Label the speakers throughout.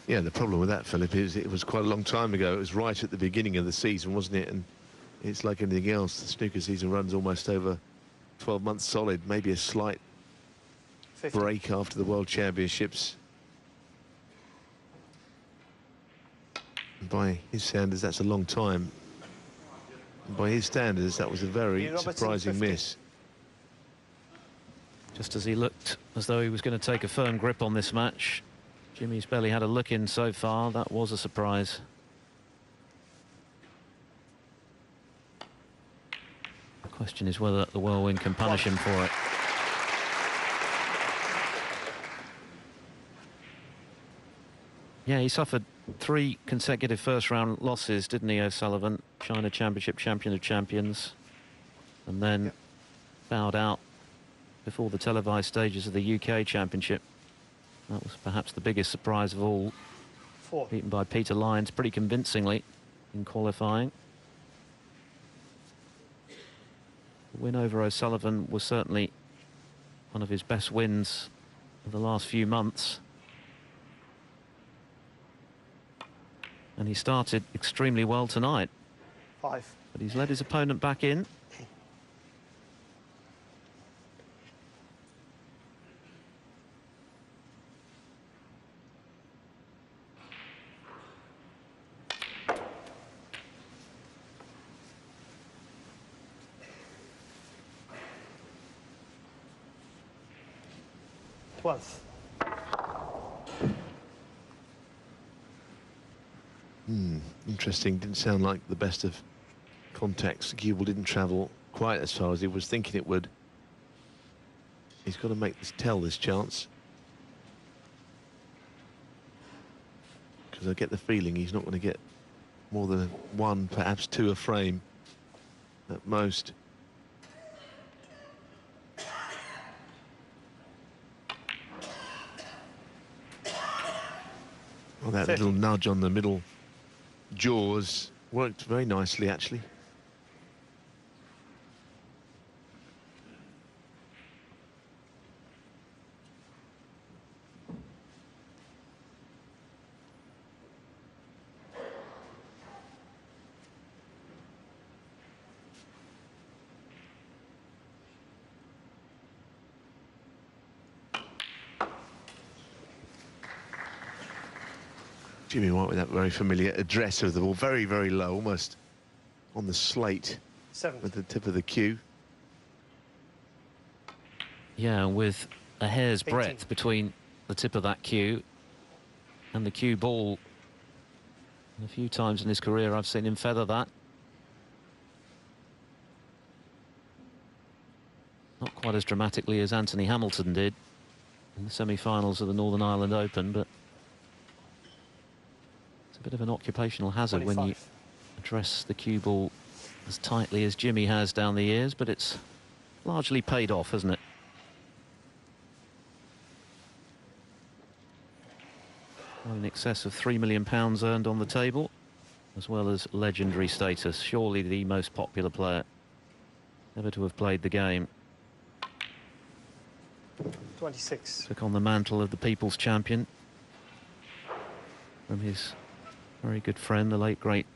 Speaker 1: Yeah, the problem with that, Philip, is it was quite a long time ago. It was right at the beginning of the season, wasn't it? And it's like anything else. The snooker season runs almost over 12 months solid, maybe a slight
Speaker 2: 50.
Speaker 1: break after the World Championships. And by his standards, that's a long time. And by his standards, that was a very
Speaker 2: Robertson,
Speaker 1: surprising
Speaker 2: 50.
Speaker 1: miss.
Speaker 3: Just as he looked as though he was going to take a firm grip on this match, Jimmy's barely had a look in so far. That was a surprise. The question is whether the whirlwind can punish him for it. Yeah, he suffered 3 consecutive first-round losses, didn't he, O'Sullivan? China Championship champion of champions. And then bowed out before the televised stages of the UK Championship. That was perhaps the biggest surprise of all.
Speaker 2: 4.
Speaker 3: Beaten by Peter Lyons pretty convincingly in qualifying. The win over O'Sullivan was certainly one of his best wins of the last few months. And he started extremely well tonight.
Speaker 2: 5.
Speaker 3: But he's led his opponent back in.
Speaker 1: Interesting. Didn't sound like the best of contacts. The cue ball didn't travel quite as far as he was thinking it would. He's got to make this this chance. Because I get the feeling he's not going to get more than 1, perhaps 2 a frame at most. Well, that little nudge on the middle jaws worked very nicely, actually. Jimmy White with that very familiar address of the ball, very, very low, almost on the slate
Speaker 2: 7.
Speaker 1: with the tip of the cue.
Speaker 3: Yeah, with a hair's
Speaker 2: 18.
Speaker 3: breadth between the tip of that cue and the cue ball. And a few times in his career I've seen him feather that. Not quite as dramatically as Anthony Hamilton did in the semi-finals of the Northern Ireland Open, but it's a bit of an occupational hazard
Speaker 2: 25.
Speaker 3: when you address the cue ball as tightly as Jimmy has down the years, but it's largely paid off, hasn't it? Well, in excess of £3 million earned on the table, as well as legendary status. Surely the most popular player ever to have played the game.
Speaker 2: 26.
Speaker 3: Took on the mantle of the People's Champion from his very good friend, the late great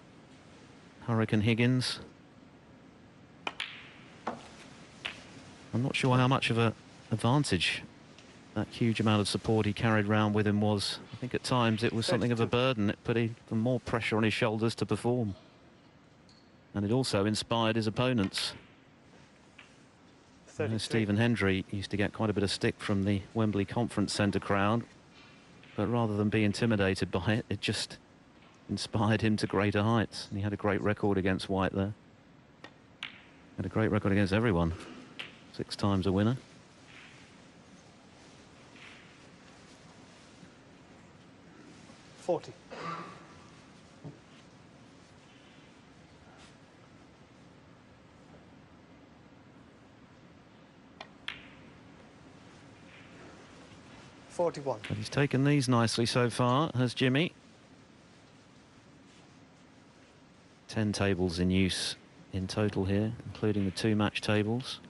Speaker 3: Hurricane Higgins. I'm not sure how much of an advantage that huge amount of support he carried around with him was. I think at times it was something of a burden. It put even more pressure on his shoulders to perform. And it also inspired his opponents. I know Stephen Hendry used to get quite a bit of stick from the Wembley Conference Centre crowd, but rather than be intimidated by it, it just inspired him to greater heights. And he had a great record against White there. Had a great record against everyone. 6 times a winner.
Speaker 2: $40. $41.
Speaker 3: But he's taken these nicely so far, has Jimmy. 10 tables in use in total here, including the 2 match tables.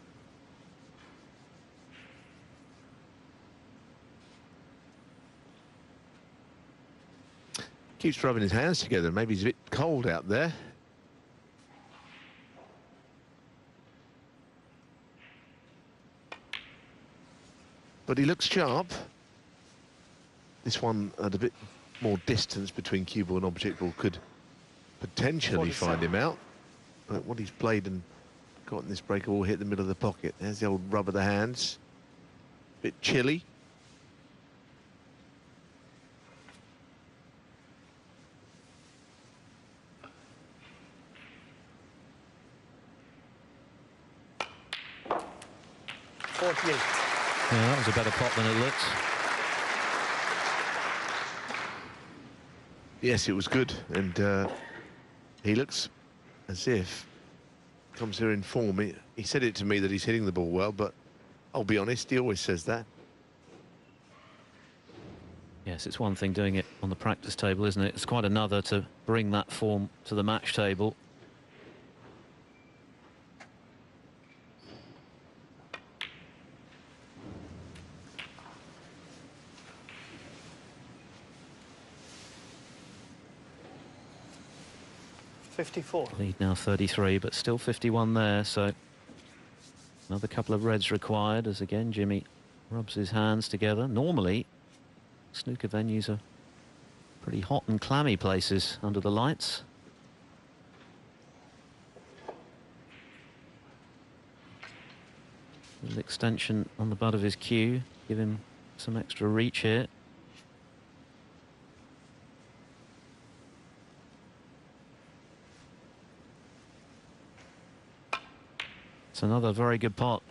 Speaker 1: Keeps rubbing his hands together. Maybe he's a bit cold out there. But he looks sharp. This one at a bit more distance between cue ball and object ball could potentially
Speaker 2: 47.
Speaker 1: find him out. But what he's played and got in this break all hit the middle of the pocket. There's the old rub of the hands. Bit chilly.
Speaker 3: Yeah, that was a better pot than it looked.
Speaker 1: Yes, it was good, and he looks as if comes here in form. He said it to me that he's hitting the ball well, but I'll be honest, he always says that.
Speaker 3: Yes, it's one thing doing it on the practice table, isn't it? It's quite another to bring that form to the match table. Lead now 33, but still 51 there, so another couple of reds required as again Jimmy rubs his hands together. Normally, snooker venues are pretty hot and clammy places under the lights. A little extension on the butt of his cue, give him some extra reach here. It's another very good pot.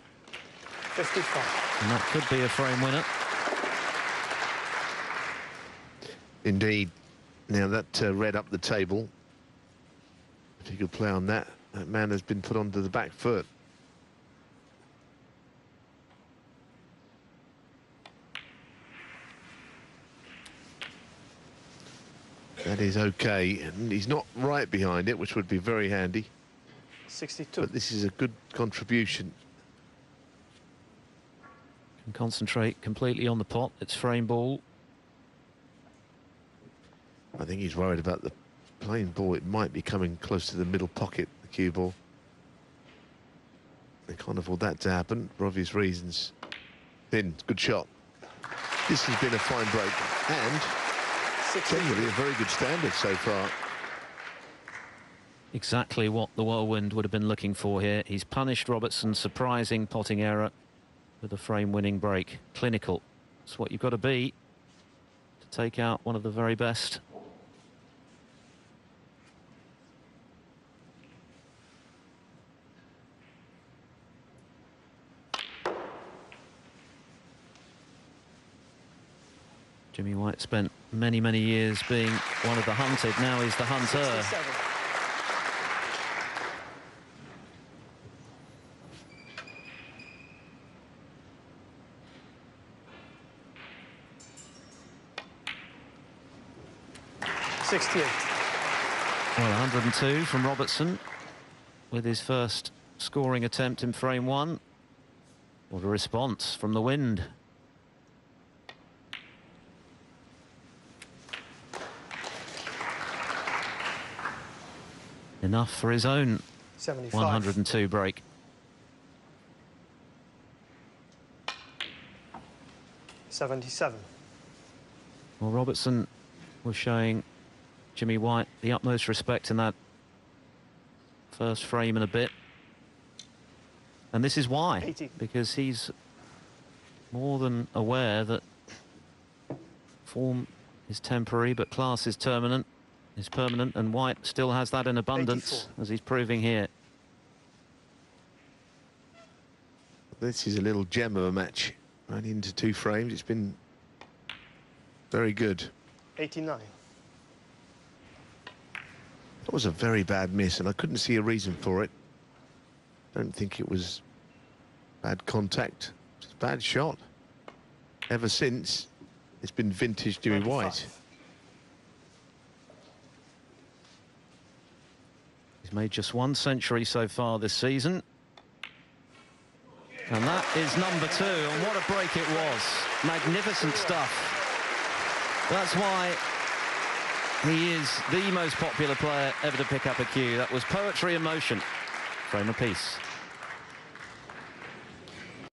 Speaker 2: 55.
Speaker 3: And that could be a frame winner.
Speaker 1: Indeed. Now that red up the table, if he could play on that, that man has been put onto the back foot. That is okay, and he's not right behind it, which would be very handy.
Speaker 2: 62.
Speaker 1: But this is a good contribution.
Speaker 3: Can concentrate completely on the pot. It's frame ball.
Speaker 1: I think he's worried about the plain ball. It might be coming close to the middle pocket, the cue ball. They can't afford that to happen for obvious reasons. Thin, good shot. This has been a fine break, and generally a very good standard so far.
Speaker 3: Exactly what the whirlwind would have been looking for here. He's punished Robertson's surprising potting error with a frame-winning break. Clinical. It's what you've got to be to take out one of the very best. Jimmy White spent many, many years being one of the hunted. Now he's the hunter.
Speaker 2: 67.
Speaker 3: Well, 102 from Robertson with his first scoring attempt in frame one. What a response from the wind. Enough for his own
Speaker 2: 75.
Speaker 3: 102 break.
Speaker 2: $77.
Speaker 3: Well, Robertson was showing Jimmy White the utmost respect in that first frame and a bit. And this is why.
Speaker 2: 80.
Speaker 3: Because he's more than aware that form is temporary, but class is permanent, and White still has that in abundance,
Speaker 2: 84.
Speaker 3: as he's proving here.
Speaker 1: This is a little gem of a match. Right into 2 frames. It's been very good.
Speaker 2: 89.
Speaker 1: That was a very bad miss, and I couldn't see a reason for it. Don't think it was bad contact. It's a bad shot. Ever since, it's been vintage Jimmy
Speaker 2: 95.
Speaker 1: White.
Speaker 3: He's made just 1 century so far this season. And that is number 2, and what a break it was. Magnificent stuff. That's why He is the most popular player ever to pick up a cue. That was poetry in motion. Frame a piece.